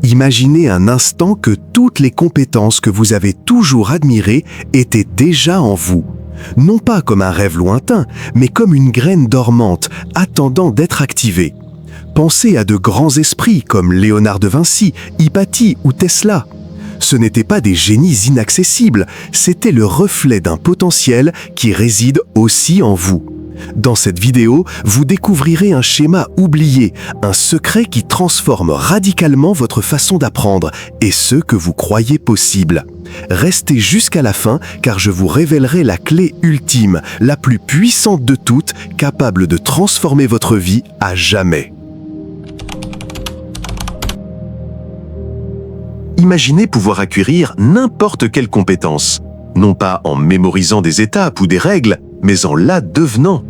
Imaginez un instant que toutes les compétences que vous avez toujours admirées étaient déjà en vous. Non pas comme un rêve lointain, mais comme une graine dormante, attendant d'être activée. Pensez à de grands esprits comme Léonard de Vinci, Hypatie ou Tesla. Ce n'étaient pas des génies inaccessibles, c'était le reflet d'un potentiel qui réside aussi en vous. Dans cette vidéo, vous découvrirez un schéma oublié, un secret qui transforme radicalement votre façon d'apprendre et ce que vous croyez possible. Restez jusqu'à la fin car je vous révélerai la clé ultime, la plus puissante de toutes, capable de transformer votre vie à jamais. Imaginez pouvoir acquérir n'importe quelle compétence, non pas en mémorisant des étapes ou des règles, mais en la devenant.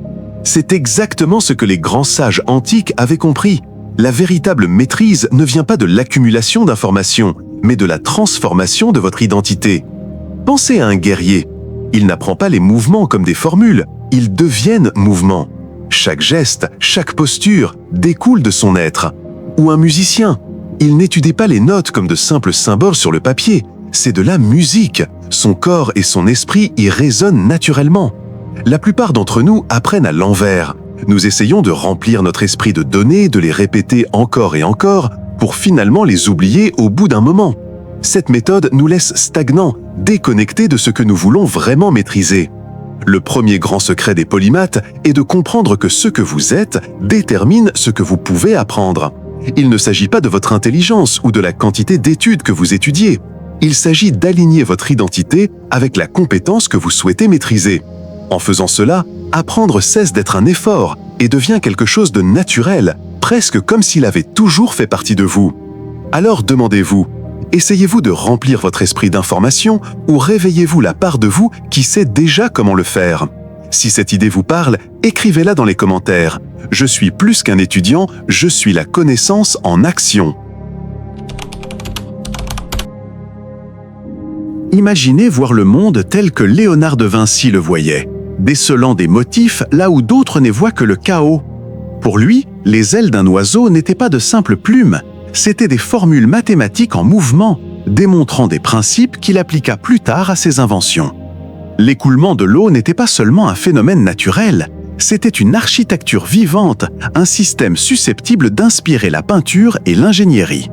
C'est exactement ce que les grands sages antiques avaient compris. La véritable maîtrise ne vient pas de l'accumulation d'informations, mais de la transformation de votre identité. Pensez à un guerrier. Il n'apprend pas les mouvements comme des formules, ils deviennent mouvements. Chaque geste, chaque posture découle de son être. Ou un musicien. Il n'étudie pas les notes comme de simples symboles sur le papier, c'est de la musique. Son corps et son esprit y résonnent naturellement. La plupart d'entre nous apprennent à l'envers. Nous essayons de remplir notre esprit de données, de les répéter encore et encore, pour finalement les oublier au bout d'un moment. Cette méthode nous laisse stagnants, déconnectés de ce que nous voulons vraiment maîtriser. Le premier grand secret des polymathes est de comprendre que ce que vous êtes détermine ce que vous pouvez apprendre. Il ne s'agit pas de votre intelligence ou de la quantité d'études que vous étudiez. Il s'agit d'aligner votre identité avec la compétence que vous souhaitez maîtriser. En faisant cela, apprendre cesse d'être un effort et devient quelque chose de naturel, presque comme s'il avait toujours fait partie de vous. Alors demandez-vous, essayez-vous de remplir votre esprit d'informations ou réveillez-vous la part de vous qui sait déjà comment le faire? Si cette idée vous parle, écrivez-la dans les commentaires. Je suis plus qu'un étudiant, je suis la connaissance en action. Imaginez voir le monde tel que Léonard de Vinci le voyait, décelant des motifs là où d'autres n'y voient que le chaos. Pour lui, les ailes d'un oiseau n'étaient pas de simples plumes, c'étaient des formules mathématiques en mouvement, démontrant des principes qu'il appliqua plus tard à ses inventions. L'écoulement de l'eau n'était pas seulement un phénomène naturel, c'était une architecture vivante, un système susceptible d'inspirer la peinture et l'ingénierie.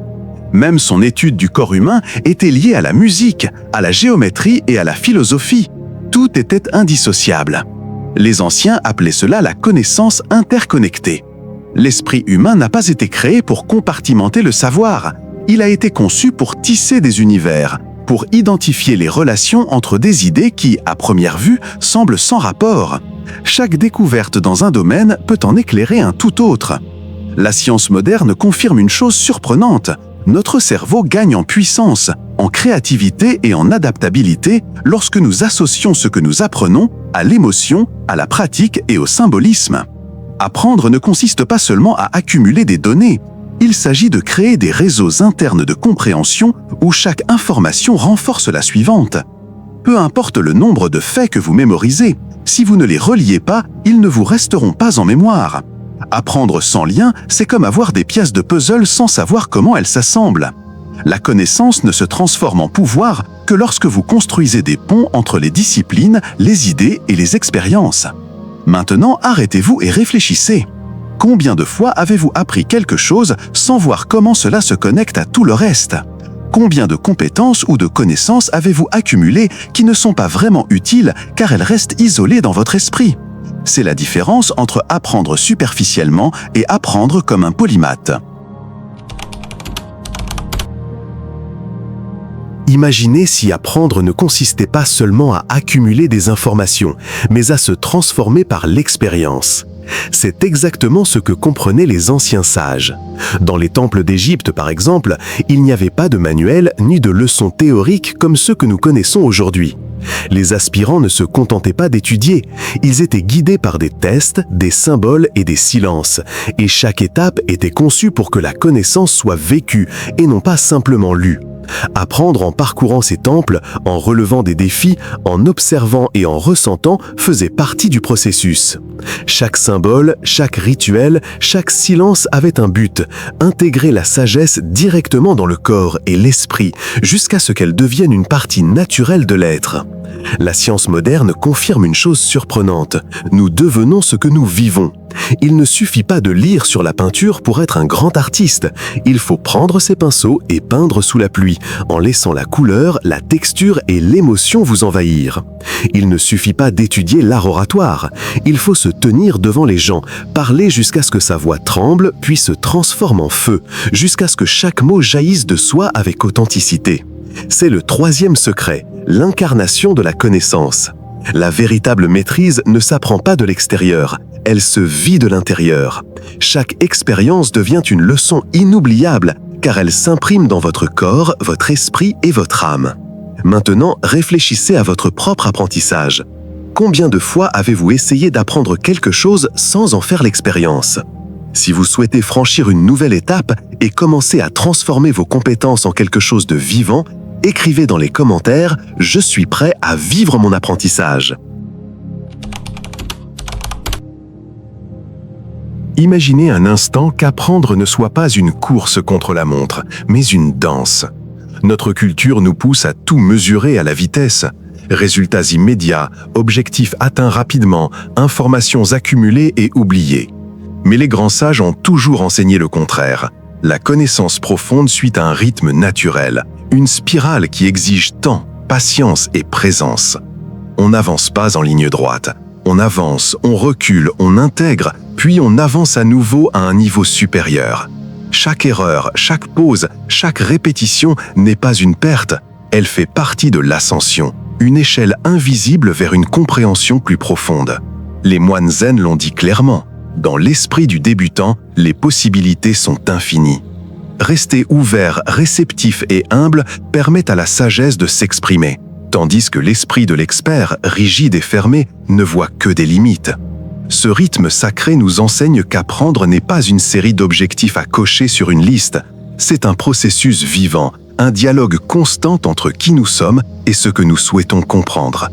Même son étude du corps humain était liée à la musique, à la géométrie et à la philosophie. Tout était indissociable. Les anciens appelaient cela la connaissance interconnectée. L'esprit humain n'a pas été créé pour compartimenter le savoir. Il a été conçu pour tisser des univers, pour identifier les relations entre des idées qui, à première vue, semblent sans rapport. Chaque découverte dans un domaine peut en éclairer un tout autre. La science moderne confirme une chose surprenante. Notre cerveau gagne en puissance, en créativité et en adaptabilité lorsque nous associons ce que nous apprenons à l'émotion, à la pratique et au symbolisme. Apprendre ne consiste pas seulement à accumuler des données. Il s'agit de créer des réseaux internes de compréhension où chaque information renforce la suivante. Peu importe le nombre de faits que vous mémorisez, si vous ne les reliez pas, ils ne vous resteront pas en mémoire. Apprendre sans lien, c'est comme avoir des pièces de puzzle sans savoir comment elles s'assemblent. La connaissance ne se transforme en pouvoir que lorsque vous construisez des ponts entre les disciplines, les idées et les expériences. Maintenant, arrêtez-vous et réfléchissez. Combien de fois avez-vous appris quelque chose sans voir comment cela se connecte à tout le reste? Combien de compétences ou de connaissances avez-vous accumulées qui ne sont pas vraiment utiles car elles restent isolées dans votre esprit? C'est la différence entre apprendre superficiellement et apprendre comme un polymathe. Imaginez si apprendre ne consistait pas seulement à accumuler des informations, mais à se transformer par l'expérience. C'est exactement ce que comprenaient les anciens sages. Dans les temples d'Égypte, par exemple, il n'y avait pas de manuel ni de leçons théoriques comme ceux que nous connaissons aujourd'hui. Les aspirants ne se contentaient pas d'étudier, ils étaient guidés par des tests, des symboles et des silences, et chaque étape était conçue pour que la connaissance soit vécue et non pas simplement lue. Apprendre en parcourant ces temples, en relevant des défis, en observant et en ressentant faisait partie du processus. Chaque symbole, chaque rituel, chaque silence avait un but, intégrer la sagesse directement dans le corps et l'esprit, jusqu'à ce qu'elle devienne une partie naturelle de l'être. La science moderne confirme une chose surprenante, nous devenons ce que nous vivons. Il ne suffit pas de lire sur la peinture pour être un grand artiste, il faut prendre ses pinceaux et peindre sous la pluie, en laissant la couleur, la texture et l'émotion vous envahir. Il ne suffit pas d'étudier l'art oratoire, il faut se tenir devant les gens, parler jusqu'à ce que sa voix tremble puis se transforme en feu, jusqu'à ce que chaque mot jaillisse de soi avec authenticité. C'est le troisième secret, l'incarnation de la connaissance. La véritable maîtrise ne s'apprend pas de l'extérieur, elle se vit de l'intérieur. Chaque expérience devient une leçon inoubliable car elle s'imprime dans votre corps, votre esprit et votre âme. Maintenant, réfléchissez à votre propre apprentissage. Combien de fois avez-vous essayé d'apprendre quelque chose sans en faire l'expérience ? Si vous souhaitez franchir une nouvelle étape et commencer à transformer vos compétences en quelque chose de vivant, écrivez dans les commentaires « Je suis prêt à vivre mon apprentissage ». Imaginez un instant qu'apprendre ne soit pas une course contre la montre, mais une danse. Notre culture nous pousse à tout mesurer à la vitesse. Résultats immédiats, objectifs atteints rapidement, informations accumulées et oubliées. Mais les grands sages ont toujours enseigné le contraire. La connaissance profonde suit un rythme naturel, une spirale qui exige temps, patience et présence. On n'avance pas en ligne droite. On avance, on recule, on intègre, puis on avance à nouveau à un niveau supérieur. Chaque erreur, chaque pause, chaque répétition n'est pas une perte, elle fait partie de l'ascension, une échelle invisible vers une compréhension plus profonde. Les moines zen l'ont dit clairement, dans l'esprit du débutant, les possibilités sont infinies. Rester ouvert, réceptif et humble permet à la sagesse de s'exprimer, tandis que l'esprit de l'expert, rigide et fermé, ne voit que des limites. Ce rythme sacré nous enseigne qu'apprendre n'est pas une série d'objectifs à cocher sur une liste, c'est un processus vivant, un dialogue constant entre qui nous sommes et ce que nous souhaitons comprendre.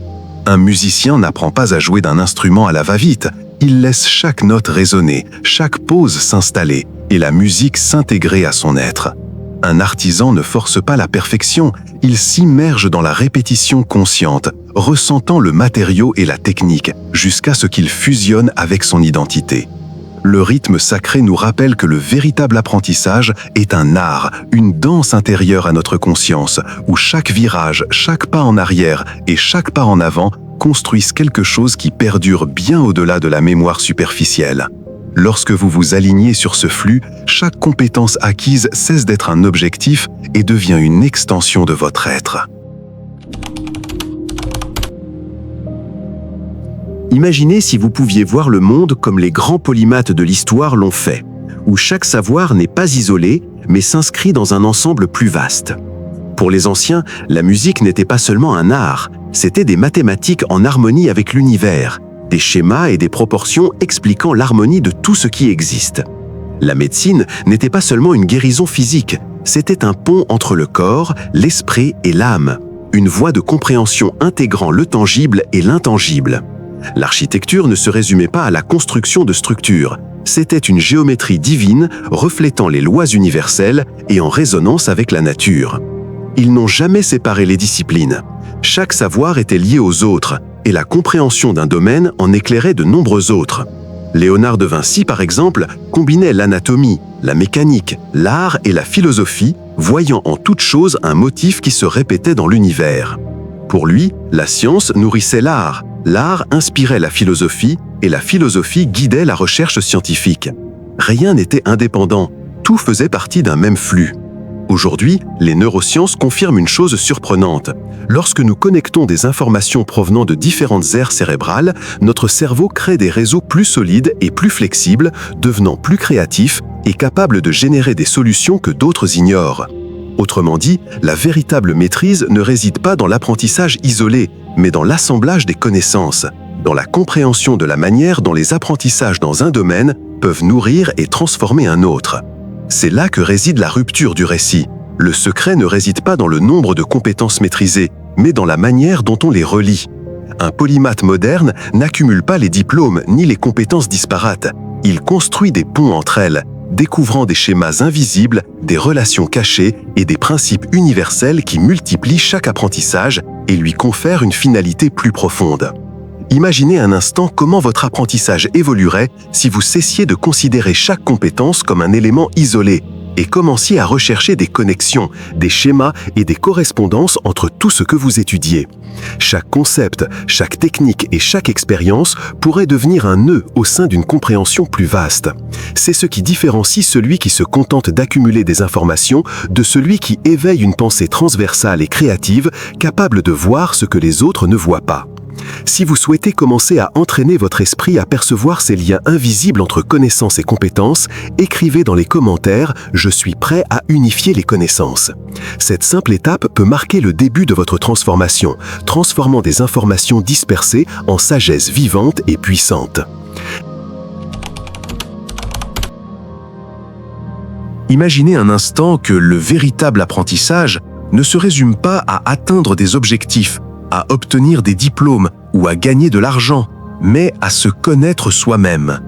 Un musicien n'apprend pas à jouer d'un instrument à la va-vite, il laisse chaque note résonner, chaque pause s'installer et la musique s'intégrer à son être. Un artisan ne force pas la perfection, il s'immerge dans la répétition consciente, ressentant le matériau et la technique, jusqu'à ce qu'il fusionne avec son identité. Le rythme sacré nous rappelle que le véritable apprentissage est un art, une danse intérieure à notre conscience, où chaque virage, chaque pas en arrière et chaque pas en avant construisent quelque chose qui perdure bien au-delà de la mémoire superficielle. Lorsque vous vous alignez sur ce flux, chaque compétence acquise cesse d'être un objectif et devient une extension de votre être. Imaginez si vous pouviez voir le monde comme les grands polymathes de l'histoire l'ont fait, où chaque savoir n'est pas isolé, mais s'inscrit dans un ensemble plus vaste. Pour les anciens, la musique n'était pas seulement un art, c'était des mathématiques en harmonie avec l'univers, des schémas et des proportions expliquant l'harmonie de tout ce qui existe. La médecine n'était pas seulement une guérison physique, c'était un pont entre le corps, l'esprit et l'âme, une voie de compréhension intégrant le tangible et l'intangible. L'architecture ne se résumait pas à la construction de structures, c'était une géométrie divine reflétant les lois universelles et en résonance avec la nature. Ils n'ont jamais séparé les disciplines. Chaque savoir était lié aux autres, et la compréhension d'un domaine en éclairait de nombreux autres. Léonard de Vinci, par exemple, combinait l'anatomie, la mécanique, l'art et la philosophie, voyant en toute chose un motif qui se répétait dans l'univers. Pour lui, la science nourrissait l'art inspirait la philosophie, et la philosophie guidait la recherche scientifique. Rien n'était indépendant, tout faisait partie d'un même flux. Aujourd'hui, les neurosciences confirment une chose surprenante. Lorsque nous connectons des informations provenant de différentes aires cérébrales, notre cerveau crée des réseaux plus solides et plus flexibles, devenant plus créatifs et capables de générer des solutions que d'autres ignorent. Autrement dit, la véritable maîtrise ne réside pas dans l'apprentissage isolé, mais dans l'assemblage des connaissances, dans la compréhension de la manière dont les apprentissages dans un domaine peuvent nourrir et transformer un autre. C'est là que réside la rupture du récit. Le secret ne réside pas dans le nombre de compétences maîtrisées, mais dans la manière dont on les relie. Un polymathe moderne n'accumule pas les diplômes ni les compétences disparates. Il construit des ponts entre elles, découvrant des schémas invisibles, des relations cachées et des principes universels qui multiplient chaque apprentissage et lui confèrent une finalité plus profonde. Imaginez un instant comment votre apprentissage évoluerait si vous cessiez de considérer chaque compétence comme un élément isolé et commenciez à rechercher des connexions, des schémas et des correspondances entre tout ce que vous étudiez. Chaque concept, chaque technique et chaque expérience pourrait devenir un nœud au sein d'une compréhension plus vaste. C'est ce qui différencie celui qui se contente d'accumuler des informations de celui qui éveille une pensée transversale et créative, capable de voir ce que les autres ne voient pas. Si vous souhaitez commencer à entraîner votre esprit à percevoir ces liens invisibles entre connaissances et compétences, écrivez dans les commentaires « Je suis prêt à unifier les connaissances ». Cette simple étape peut marquer le début de votre transformation, transformant des informations dispersées en sagesse vivante et puissante. Imaginez un instant que le véritable apprentissage ne se résume pas à atteindre des objectifs, à obtenir des diplômes ou à gagner de l'argent, mais à se connaître soi-même.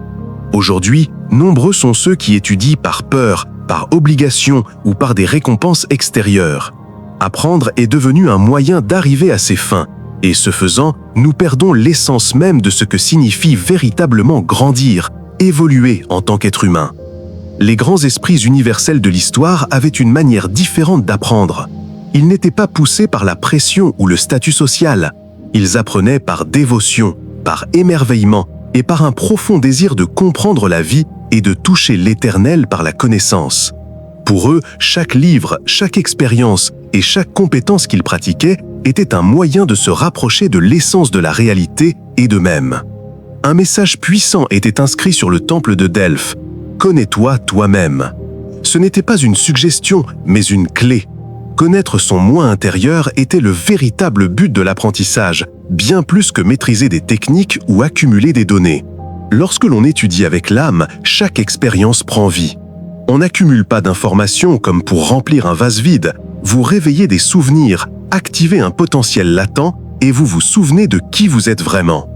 Aujourd'hui, nombreux sont ceux qui étudient par peur, par obligation ou par des récompenses extérieures. Apprendre est devenu un moyen d'arriver à ses fins, et ce faisant, nous perdons l'essence même de ce que signifie véritablement grandir, évoluer en tant qu'être humain. Les grands esprits universels de l'histoire avaient une manière différente d'apprendre. Ils n'étaient pas poussés par la pression ou le statut social. Ils apprenaient par dévotion, par émerveillement et par un profond désir de comprendre la vie et de toucher l'éternel par la connaissance. Pour eux, chaque livre, chaque expérience et chaque compétence qu'ils pratiquaient était un moyen de se rapprocher de l'essence de la réalité et d'eux-mêmes. Un message puissant était inscrit sur le temple de Delphes. « Connais-toi toi-même ». Ce n'était pas une suggestion, mais une clé. Connaître son moi intérieur était le véritable but de l'apprentissage, bien plus que maîtriser des techniques ou accumuler des données. Lorsque l'on étudie avec l'âme, chaque expérience prend vie. On n'accumule pas d'informations comme pour remplir un vase vide. Vous réveillez des souvenirs, activez un potentiel latent et vous vous souvenez de qui vous êtes vraiment.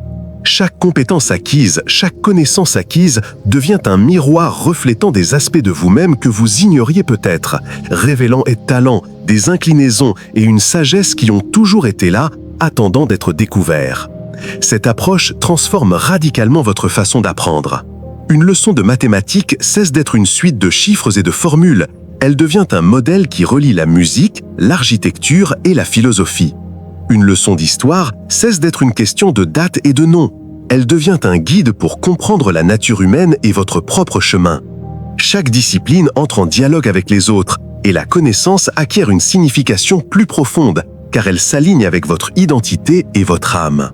Chaque compétence acquise, chaque connaissance acquise devient un miroir reflétant des aspects de vous-même que vous ignoriez peut-être, révélant des talents, des inclinaisons et une sagesse qui ont toujours été là, attendant d'être découverts. Cette approche transforme radicalement votre façon d'apprendre. Une leçon de mathématiques cesse d'être une suite de chiffres et de formules. Elle devient un modèle qui relie la musique, l'architecture et la philosophie. Une leçon d'histoire cesse d'être une question de date et de nom. Elle devient un guide pour comprendre la nature humaine et votre propre chemin. Chaque discipline entre en dialogue avec les autres, et la connaissance acquiert une signification plus profonde, car elle s'aligne avec votre identité et votre âme.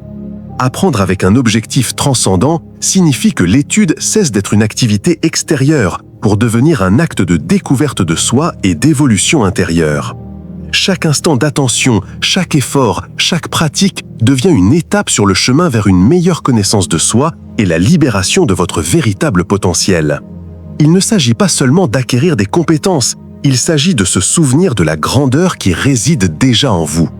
Apprendre avec un objectif transcendant signifie que l'étude cesse d'être une activité extérieure pour devenir un acte de découverte de soi et d'évolution intérieure. Chaque instant d'attention, chaque effort, chaque pratique devient une étape sur le chemin vers une meilleure connaissance de soi et la libération de votre véritable potentiel. Il ne s'agit pas seulement d'acquérir des compétences, il s'agit de se souvenir de la grandeur qui réside déjà en vous.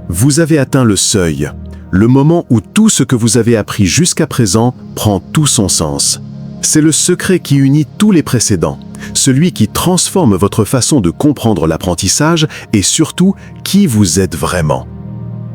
Vous avez atteint le seuil, le moment où tout ce que vous avez appris jusqu'à présent prend tout son sens. C'est le secret qui unit tous les précédents, celui qui transforme votre façon de comprendre l'apprentissage et surtout qui vous êtes vraiment.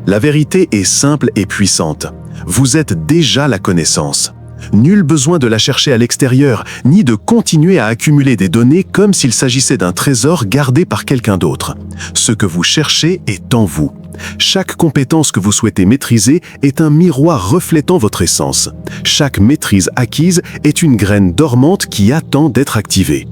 La vérité est simple et puissante. Vous êtes déjà la connaissance. Nul besoin de la chercher à l'extérieur, ni de continuer à accumuler des données comme s'il s'agissait d'un trésor gardé par quelqu'un d'autre. Ce que vous cherchez est en vous. Chaque compétence que vous souhaitez maîtriser est un miroir reflétant votre essence. Chaque maîtrise acquise est une graine dormante qui attend d'être activée.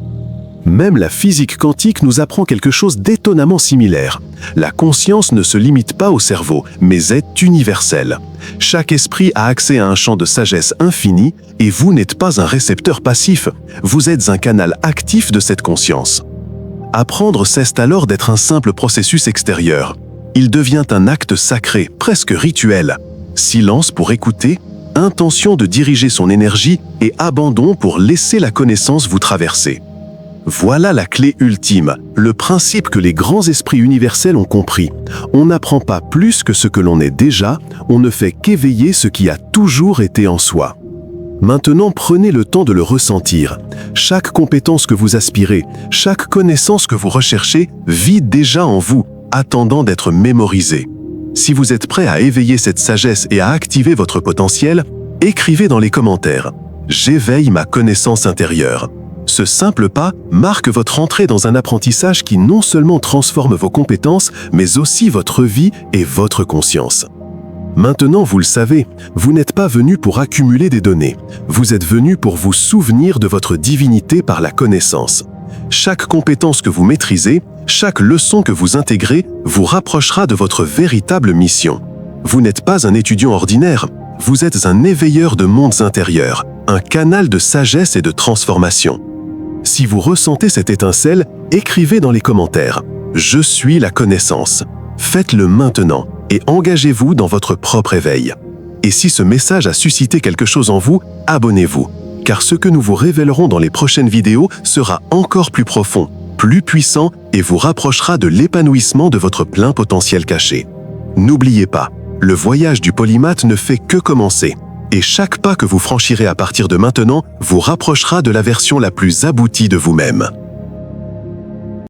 Même la physique quantique nous apprend quelque chose d'étonnamment similaire. La conscience ne se limite pas au cerveau, mais est universelle. Chaque esprit a accès à un champ de sagesse infini et vous n'êtes pas un récepteur passif, vous êtes un canal actif de cette conscience. Apprendre cesse alors d'être un simple processus extérieur. Il devient un acte sacré, presque rituel. Silence pour écouter, intention de diriger son énergie et abandon pour laisser la connaissance vous traverser. Voilà la clé ultime, le principe que les grands esprits universels ont compris. On n'apprend pas plus que ce que l'on est déjà, on ne fait qu'éveiller ce qui a toujours été en soi. Maintenant, prenez le temps de le ressentir. Chaque compétence que vous aspirez, chaque connaissance que vous recherchez vit déjà en vous, attendant d'être mémorisée. Si vous êtes prêt à éveiller cette sagesse et à activer votre potentiel, écrivez dans les commentaires « J'éveille ma connaissance intérieure ». Ce simple pas marque votre entrée dans un apprentissage qui non seulement transforme vos compétences, mais aussi votre vie et votre conscience. Maintenant, vous le savez, vous n'êtes pas venu pour accumuler des données. Vous êtes venu pour vous souvenir de votre divinité par la connaissance. Chaque compétence que vous maîtrisez, chaque leçon que vous intégrez vous rapprochera de votre véritable mission. Vous n'êtes pas un étudiant ordinaire, vous êtes un éveilleur de mondes intérieurs, un canal de sagesse et de transformation. Si vous ressentez cette étincelle, écrivez dans les commentaires « Je suis la connaissance ». Faites-le maintenant et engagez-vous dans votre propre éveil. Et si ce message a suscité quelque chose en vous, abonnez-vous, car ce que nous vous révélerons dans les prochaines vidéos sera encore plus profond, plus puissant et vous rapprochera de l'épanouissement de votre plein potentiel caché. N'oubliez pas, le voyage du polymathe ne fait que commencer. Et chaque pas que vous franchirez à partir de maintenant vous rapprochera de la version la plus aboutie de vous-même.